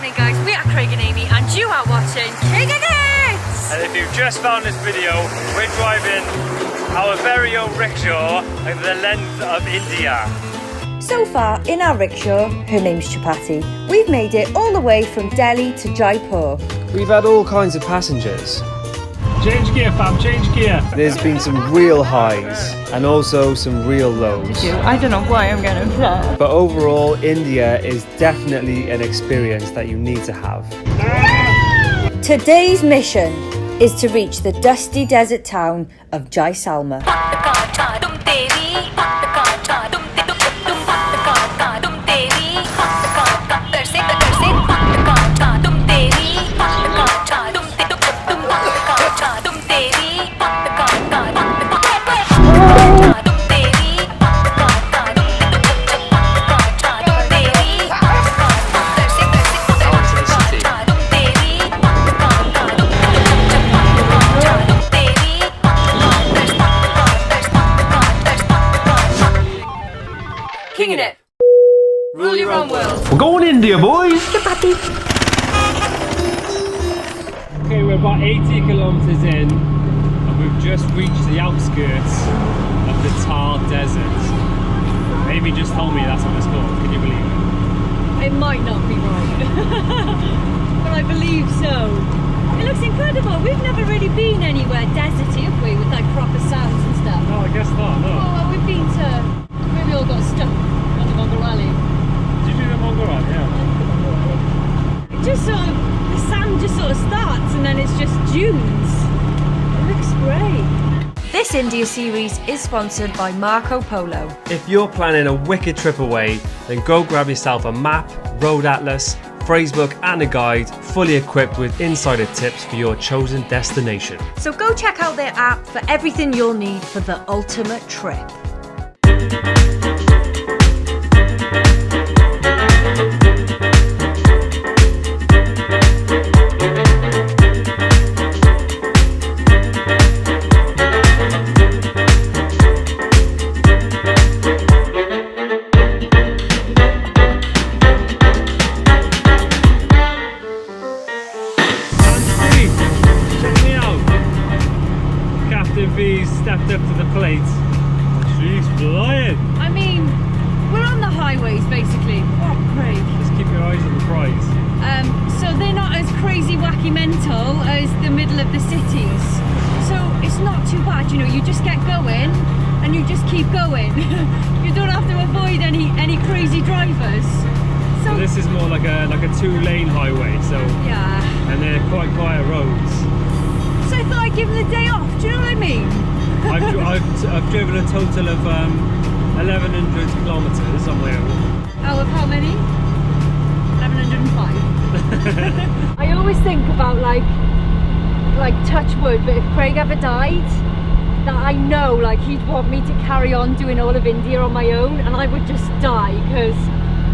morning guys, we are Craig and Amy and you are watching King of Kids! And if you've just found this video, we're driving our very own rickshaw over the length of India. So far in our rickshaw, her name's Chapati, we've made it all the way from Delhi to Jaipur. We've had all kinds of passengers. Change gear fam, change gear. There's been some real highs and also some real lows. I don't know why I'm getting upset. But overall, India is definitely an experience that you need to have. Today's mission is to reach the dusty desert town of Jaisalmer. Kinging it! Rule your own world. We're going India, boys! Chapati! Okay, we're about 80 kilometers in and we've just reached the outskirts of the Thar Desert. Amy just told me that's what it's called. Can you believe it? It might not be right, but I believe so. It looks incredible. We've never really been anywhere deserty, have we, with like proper sands and stuff? No, I guess not, no. Well, we've been to... we all got stuck on the Mongol Valley. Did you do the Mongol Valley? Yeah. It just sort of... the sand just sort of starts and then it's just dunes. It looks great. This India series is sponsored by Marco Polo. If you're planning a wicked trip away, then go grab yourself a map, road atlas, phrasebook and a guide fully equipped with insider tips for your chosen destination. So go check out their app for everything you'll need for the ultimate trip. Stepped up to the plate. She's flying. I mean, we're on the highways basically. Oh, Craig. Just keep your eyes on the prize. So they're not as crazy wacky mental as the middle of the cities. So it's not too bad, you know, you just get going and you just keep going. You don't have to avoid any crazy drivers. So this is more like a 2-lane highway, so yeah. And they're quite quiet roads. So I thought I'd give them the day off, do you know what I mean? I've driven a total of 1,100 kilometres on my own. Out of how many? 1,105. I always think about like touch wood, but if Craig ever died, that I know like he'd want me to carry on doing all of India on my own and I would just die because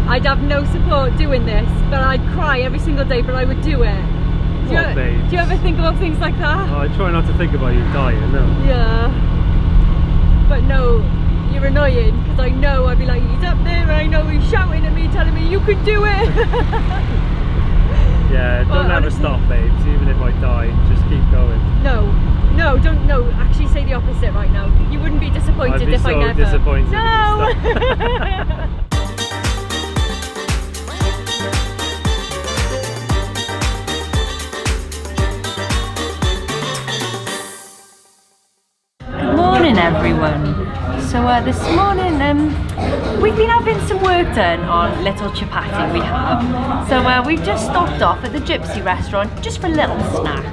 I'd have no support doing this, but I'd cry every single day, but I would do it. Do you ever think about things like that? Oh, I try not to think about you dying, no. Yeah. But no, you're annoying because I know I'd be like, he's up there and I know he's shouting at me, telling me you can do it. Yeah, don't ever stop, babes. Even if I die, just keep going. No, don't. No, actually say the opposite right now. You wouldn't be disappointed if I never. I'd be so disappointed. No. Morning everyone. So this morning we've been having some work done on little Chapati we have. So we've just stopped off at the gypsy restaurant just for a little snack.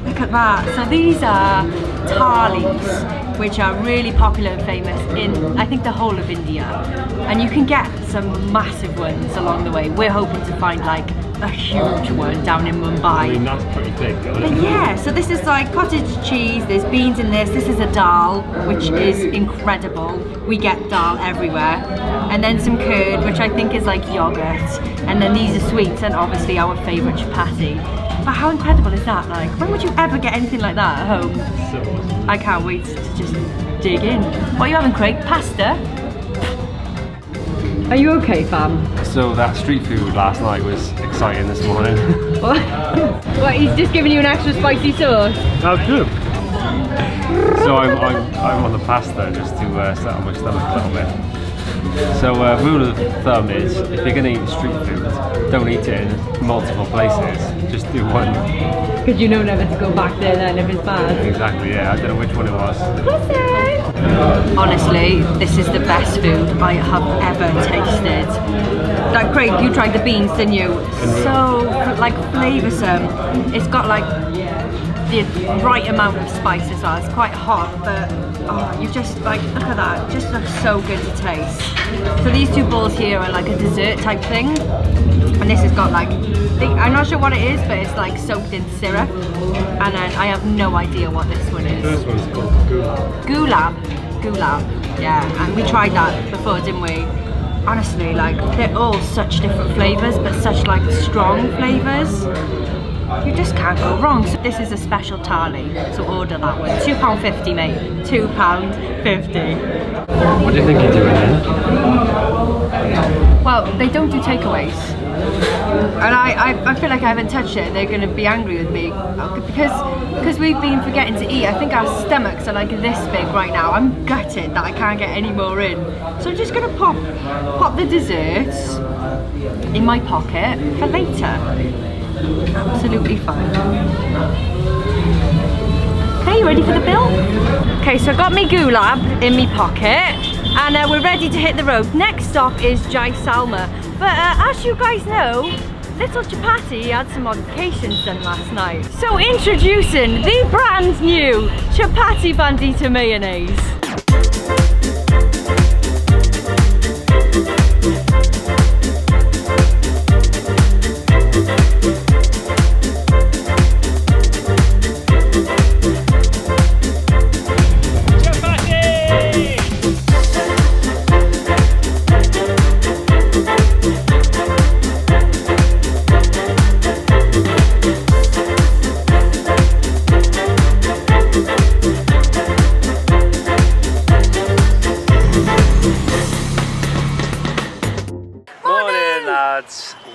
Look at that. So these are thalis, which are really popular and famous in I think the whole of India. And you can get some massive ones along the way. We're hoping to find like a huge one down in Mumbai. I mean, that's pretty big, though, but yeah, so this is like cottage cheese, there's beans in this is a dal, which is incredible. We get dal everywhere. And then some curd, which I think is like yogurt. And then these are sweets and obviously our favourite chapati. But how incredible is that? Like, when would you ever get anything like that at home? So awesome. I can't wait to just dig in. What are you having, Craig? Pasta? Are you okay, fam? So that street food last night was exciting this morning. What? What, he's just giving you an extra spicy sauce? Oh, good. So I'm on the pasta just to settle my stomach a little bit. So rule of thumb is, if you're going to eat street food, don't eat it in multiple places. Just do one. Because you know never to go back there then if it's bad. Exactly, yeah. I don't know which one it was. Honestly, this is the best food I have ever tasted. Like Craig, you tried the beans, didn't you? So like flavoursome. It's got like the right amount of spice as well. It's quite hot, but oh, you just like, look at that. It just looks so good to taste. So these two bowls here are like a dessert type thing. And this has got like, I'm not sure what it is, but it's like soaked in syrup. And then I have no idea what this one is. This one's called gulab. Gulab, yeah. And we tried that before, didn't we? Honestly, like, they're all such different flavours, but such like strong flavours. You just can't go wrong. So this is a special thali, so order that one. £2.50, mate. £2.50. What do you think you're doing then? Well, they don't do takeaways. And I feel like I haven't touched it. They're going to be angry with me. Because we've been forgetting to eat. I think our stomachs are like this big right now. I'm gutted that I can't get any more in. So I'm just going to pop the desserts in my pocket for later. Absolutely fine. Okay, you ready for the bill? Okay, so I got my gulab in my pocket and we're ready to hit the road. Next stop is Jaisalmer. But as you guys know, little Chapati had some modifications done last night. So introducing the brand new Chapati Bandita mayonnaise.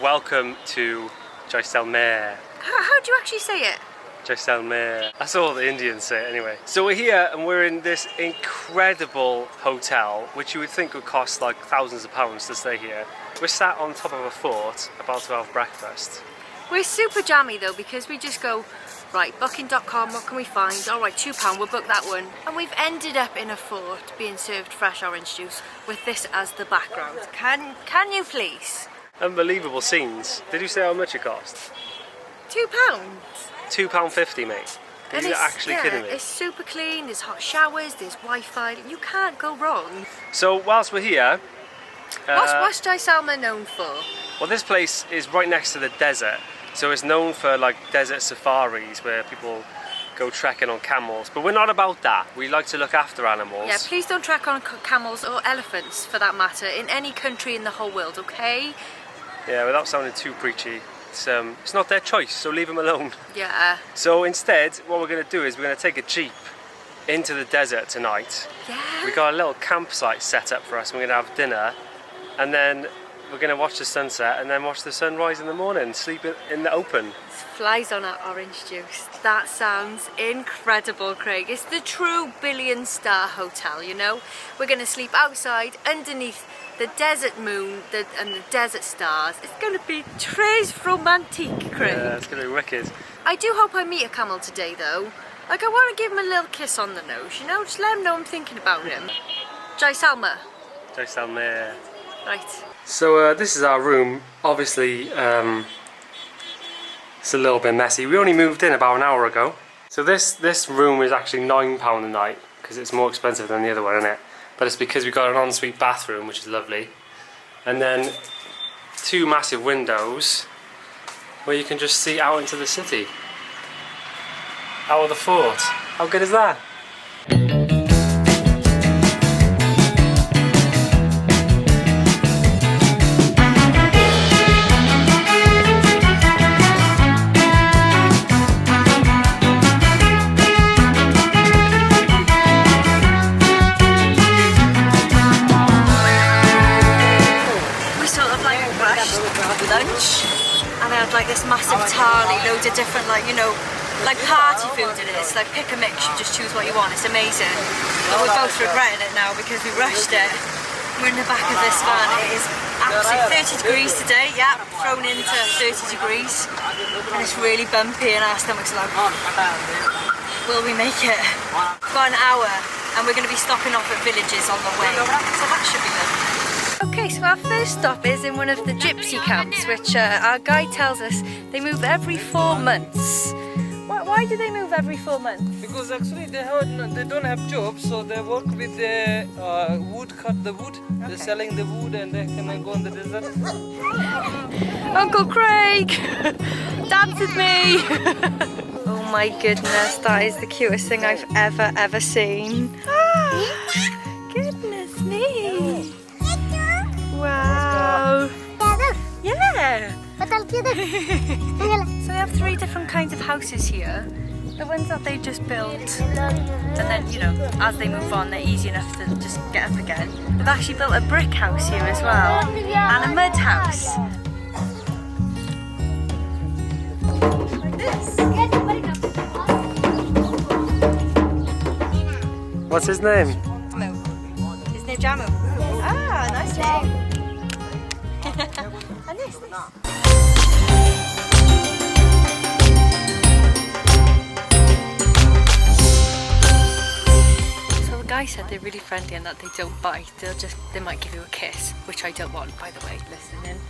Welcome to Jaisalmer. How do you actually say it? Jaisalmer. That's all the Indians say anyway. So we're here and we're in this incredible hotel, which you would think would cost like thousands of pounds to stay here. We're sat on top of a fort, about to have breakfast. We're super jammy though, because we just go, right, booking.com, what can we find? All right, £2, we'll book that one. And we've ended up in a fort being served fresh orange juice with this as the background. Can you please? Unbelievable scenes. Did you say how much it cost? £2. £2.50, mate. Are you actually kidding me? It's super clean, there's hot showers, there's Wi-Fi, you can't go wrong. So whilst we're here... what's Jaisalmer known for? Well, this place is right next to the desert. So it's known for like desert safaris where people go trekking on camels. But we're not about that. We like to look after animals. Yeah, please don't trek on camels or elephants for that matter in any country in the whole world, okay? Yeah, without sounding too preachy. It's not their choice, so leave them alone. Yeah. So instead, what we're going to do is we're going to take a jeep into the desert tonight. Yeah. We got a little campsite set up for us. We're going to have dinner, and then we're going to watch the sunset, and then watch the sunrise in the morning. Sleep in the open. Flies on our orange juice. That sounds incredible, Craig. It's the true billion-star hotel. You know, we're going to sleep outside underneath the desert moon and the desert stars. It's going to be très romantique, Craig. Yeah, it's going to be wicked. I do hope I meet a camel today, though. Like, I want to give him a little kiss on the nose, you know? Just let him know I'm thinking about him. Jaisalmer. Jaisalmer. Right. So this is our room. Obviously, it's a little bit messy. We only moved in about an hour ago. So this room is actually £9 a night because it's more expensive than the other one, isn't it? But it's because we've got an ensuite bathroom, which is lovely. And then 2 massive windows where you can just see out into the city. Out of the fort. How good is that? lunch, and I had like this massive thali, loads of different like, you know, like party food it is, like pick a mix, you just choose what you want, it's amazing. But we're both regretting it now because we rushed it. We're in the back of this van, it is absolutely 30 degrees today, yeah, thrown into 30 degrees, and it's really bumpy and our stomachs are like, will we make it? We've got an hour and we're going to be stopping off at villages on the way, so that should be lovely. Okay, so our first stop is in one of the gypsy camps, which our guide tells us they move every 4 months. Why do they move every 4 months? Because actually they don't have jobs, so they work with the wood, cut the wood. Okay. They're selling the wood and they can go in the desert. Uncle Craig, dance with me. Oh my goodness, that is the cutest thing I've ever seen. Goodness me. Wow. Yeah. So they have 3 different kinds of houses here. The ones that they just built, and then, you know, as they move on, they're easy enough to just get up again. They've actually built a brick house here as well, and a mud house. Like this. What's his name? His name Jamu. Ah, nice name. And this. Guy said they're really friendly and that they don't bite. They might give you a kiss, which I don't want, by the way, listening.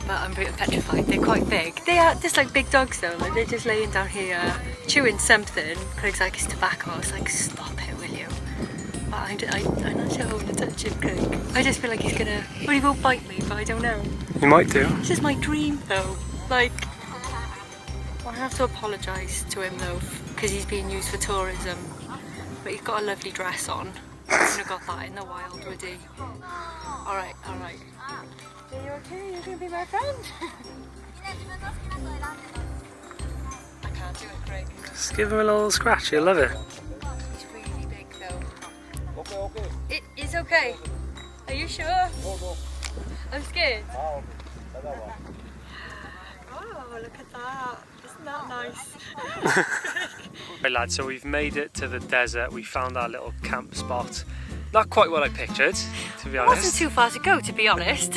But I'm pretty petrified. They're quite big. They are just like big dogs though. Like they're just laying down here chewing something. Craig's like, it's tobacco. I was like, stop it, will you? But I'm not sure I want to touch him, Craig. I just feel like he's gonna. Well, he won't bite me, but I don't know. You might do. This is my dream though. Like, I have to apologise to him though because he's being used for tourism. But he's got a lovely dress on. He wouldn't have got that in the wild, would he? Alright, alright. Are you okay? You're gonna be my friend? I can't do it, Craig. Just give him a little scratch, you'll love it. He's really big though. Okay. It is okay. Are you sure? I'm scared. Oh, look at that. Isn't that nice? Right lads, so we've made it to the desert. We found our little camp spot. Not quite what I pictured, to be honest. It wasn't too far to go, to be honest.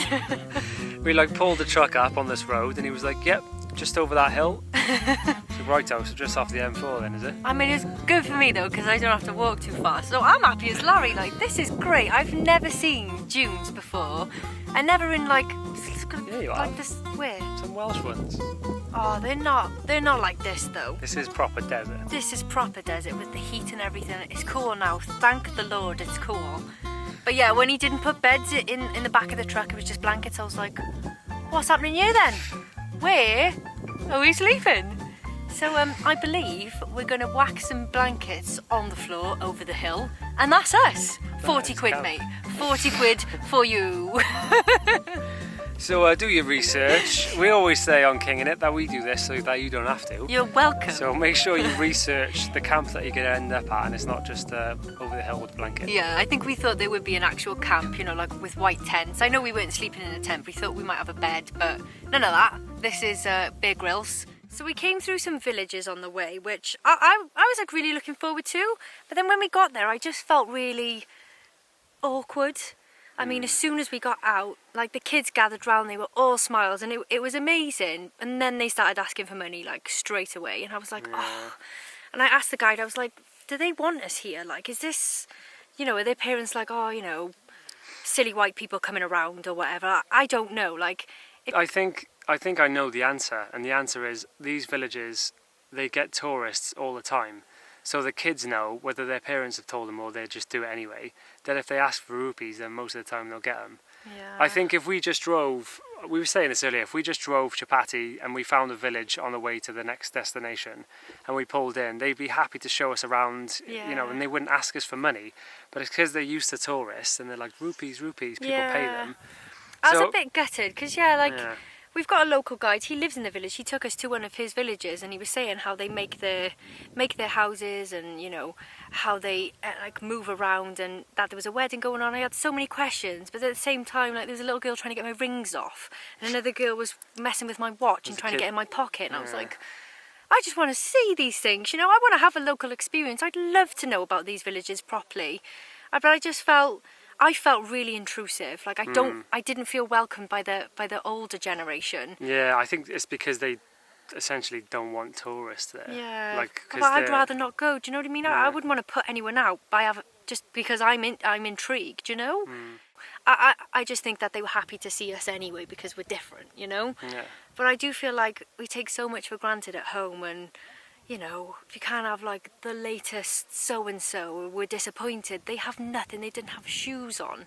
We like pulled the truck up on this road and he was like, yep, just over that hill. So righto, so just off the M4 then, is it? I mean, it's good for me though, because I don't have to walk too far. So I'm happy as Larry, like, this is great. I've never seen dunes before. And never in like this, where? Some Welsh ones. Oh, they're not like this though. This is proper desert. This is proper desert with the heat and everything. It's cool now, thank the Lord, it's cool. But yeah, when he didn't put beds in the back of the truck, it was just blankets. I was like, what's happening here then? Where are we sleeping? So I believe we're going to whack some blankets on the floor over the hill, and that's us. 40 quid, mate. 40 quid for you. So do your research. We always say on Kinging It that we do this so that you don't have to. You're welcome. So make sure you research the camp that you're going to end up at, and it's not just over the hill with a blanket. Yeah, I think we thought there would be an actual camp, you know, like with white tents. I know we weren't sleeping in a tent. We thought we might have a bed, but none of that. This is Bear Grylls. So we came through some villages on the way, which I was like really looking forward to. But then when we got there, I just felt really awkward. I mean, as soon as we got out, like the kids gathered round, they were all smiles and it was amazing. And then they started asking for money like straight away. And I was like, oh. And I asked the guide, I was like, do they want us here? Like, is this, you know, are their parents like, oh, you know, silly white people coming around or whatever? I don't know. Like, I think I know the answer. And the answer is these villages, they get tourists all the time. So the kids know, whether their parents have told them or they just do it anyway, that if they ask for rupees, then most of the time they'll get them. yeah. I think if we just drove, we were saying this earlier, if we just drove Chapati and we found a village on the way to the next destination and we pulled in, they'd be happy to show us around, you know, and they wouldn't ask us for money. But it's because they're used to tourists and they're like, rupees, people pay them. I was a bit gutted because, we've got a local guide. He lives in the village. He took us to one of his villages, and he was saying how they make their houses, and you know how they like move around, and that there was a wedding going on. I had so many questions, but at the same time, like there was a little girl trying to get my rings off, and another girl was messing with my watch and trying to get in my pocket, and I was like, I just want to see these things, you know. I want to have a local experience. I'd love to know about these villages properly, but I felt really intrusive. Like I didn't feel welcomed by the older generation. Yeah, I think it's because they essentially don't want tourists there. Yeah, like but I'd rather not go. Do you know what I mean? I wouldn't want to put anyone out just because I'm intrigued. You know, I just think that they were happy to see us anyway because we're different. You know. Yeah. But I do feel like we take so much for granted at home, and you know, if you can't have like the latest so-and-so, we're disappointed. They have nothing, they didn't have shoes on.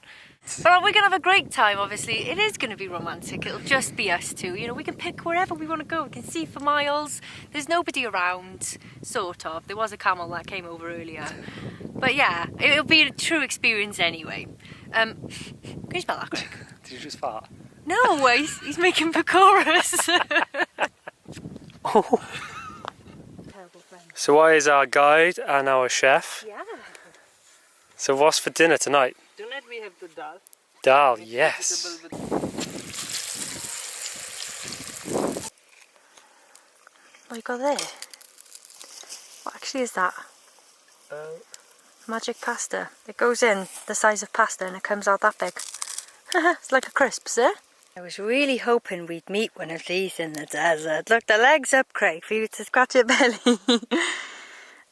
But we're gonna have a great time, obviously. It is gonna be romantic, it'll just be us two. You know, we can pick wherever we wanna go. We can see for miles. There's nobody around, sort of. There was a camel that came over earlier. But yeah, it'll be a true experience anyway. Can you spell that quick? Did you just fart? No, he's making pakoras. So why is our guide and our chef? Yeah. So what's for dinner tonight? Tonight we have the dal. Dal, yes. What you got there? What actually is that? Magic pasta. It goes in the size of pasta and it comes out that big. It's like a crisps, eh? I was really hoping we'd meet one of these in the desert. Look, the legs up, Craig, for you to scratch your belly.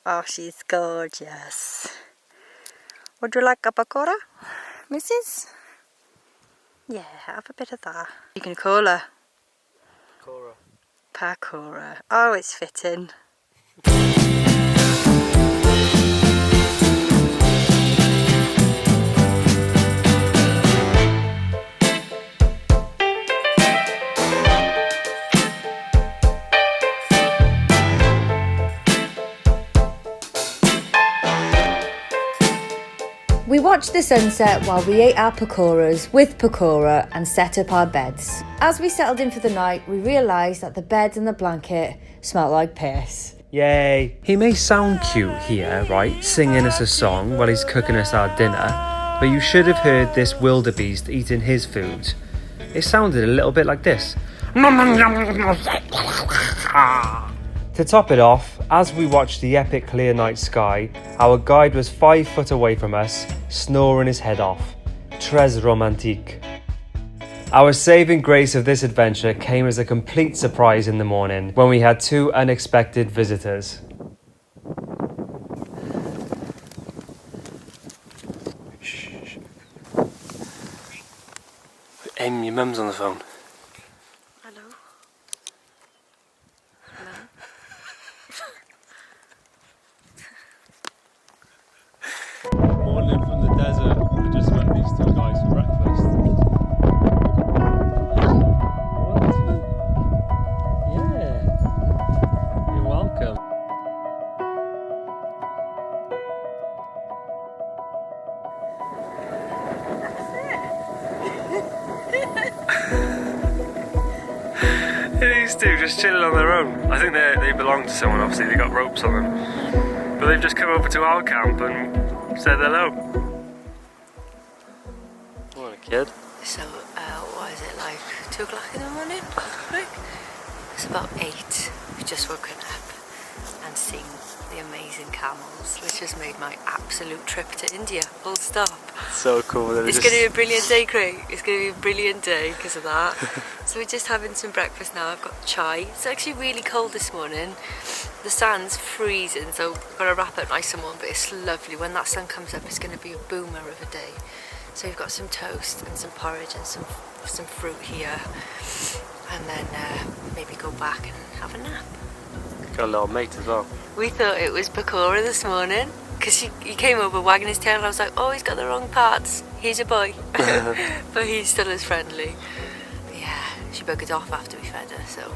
Oh, she's gorgeous. Would you like a pakora, Mrs.? Yeah, have a bit of that. You can call her Pakora. Oh, it's fitting. We watched the sunset while we ate our pakoras with pakora and set up our beds. As we settled in for the night, we realised that the bed and the blanket smelled like piss. Yay! He may sound cute here, right, singing us a song while he's cooking us our dinner, but you should have heard this wildebeest eating his food. It sounded a little bit like this. To top it off, as we watched the epic clear night sky, our guide was 5 foot away from us, snoring his head off. Très romantique. Our saving grace of this adventure came as a complete surprise in the morning when we had 2 unexpected visitors. Shh. Em, your mum's on the phone. Hello? Morning from the desert. I just met these 2 guys for breakfast. Yeah. You're welcome. These 2 just chilling on their own. I think they belong to someone, obviously, they got ropes on them. But they've just come over to our camp and said hello. What a kid. So, what is it, like 2 o'clock in the morning? It's about 8. We've just woken up and seen the amazing camels, which has made my absolute trip to India, full stop. So cool. It's going to be a brilliant day, Craig. It's going to be a brilliant day because of that. So we're just having some breakfast now. I've got chai. It's actually really cold this morning. The sun's freezing, so I've got to wrap it nice and warm, but it's lovely. When that sun comes up, it's going to be a boomer of a day. So we've got some toast and some porridge and some fruit here. And then maybe go back and have a nap. Got a little mate as well. We thought it was Pakora this morning because he came over wagging his tail and I was like, oh, he's got the wrong parts. He's a boy. But he's still as friendly. But yeah, she buggered off after we fed her, so.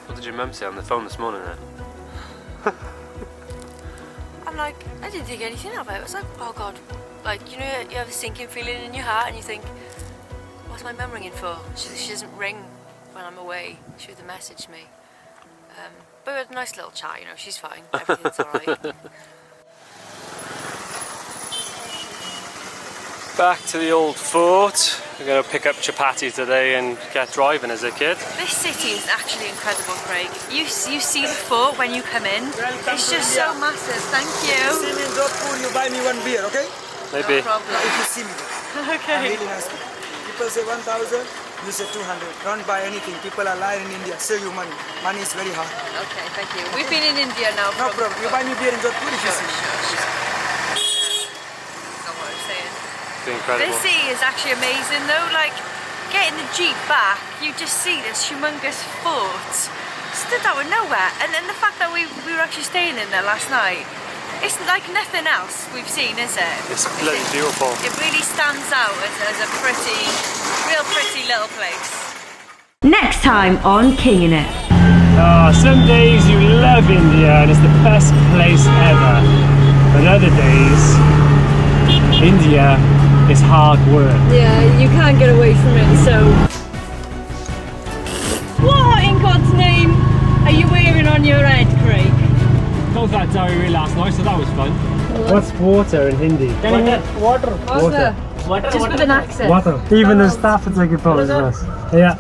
What did your mum say on the phone this morning then? I'm like, I didn't think anything of it. I was like, oh God. Like, you know, you have a sinking feeling in your heart and you think, what's my mum ringing for? She doesn't ring when I'm away. She would message me. But we had a nice little chat, you know, she's fine. Everything's alright. Back to the old fort. We're going to pick up Chapati today and get driving as a kid. This city is actually incredible, Craig. You see the fort when you come in. It's just so massive. Thank you. See me in Jodhpur, you buy me one beer, okay? Maybe. No problem. If you see me there. Okay. Really nice. People say 1,000, you say 200. Don't buy anything. People are lying in India. Save you money. Money is very hard. Okay, thank you. We've been in India now. No problem. You buy me beer in Jodhpur if you see me. That's what I'm saying. It's incredible. This sea is actually amazing though, like getting the Jeep back, you just see this humongous fort stood out of nowhere, and then the fact that we were actually staying in there last night, it's like nothing else we've seen, is it? It's bloody beautiful. It really stands out as a real pretty little place. Next time on Kinging It. Some days you love India and it's the best place ever, but other days India is hard work. Yeah, you can't get away from it, so... What in God's name are you wearing on your head, Craig? Got that diary last night, so that was fun. What's water in Hindi? Water. Just with an accent. Water. Even the staff are taking photos of us. Yeah.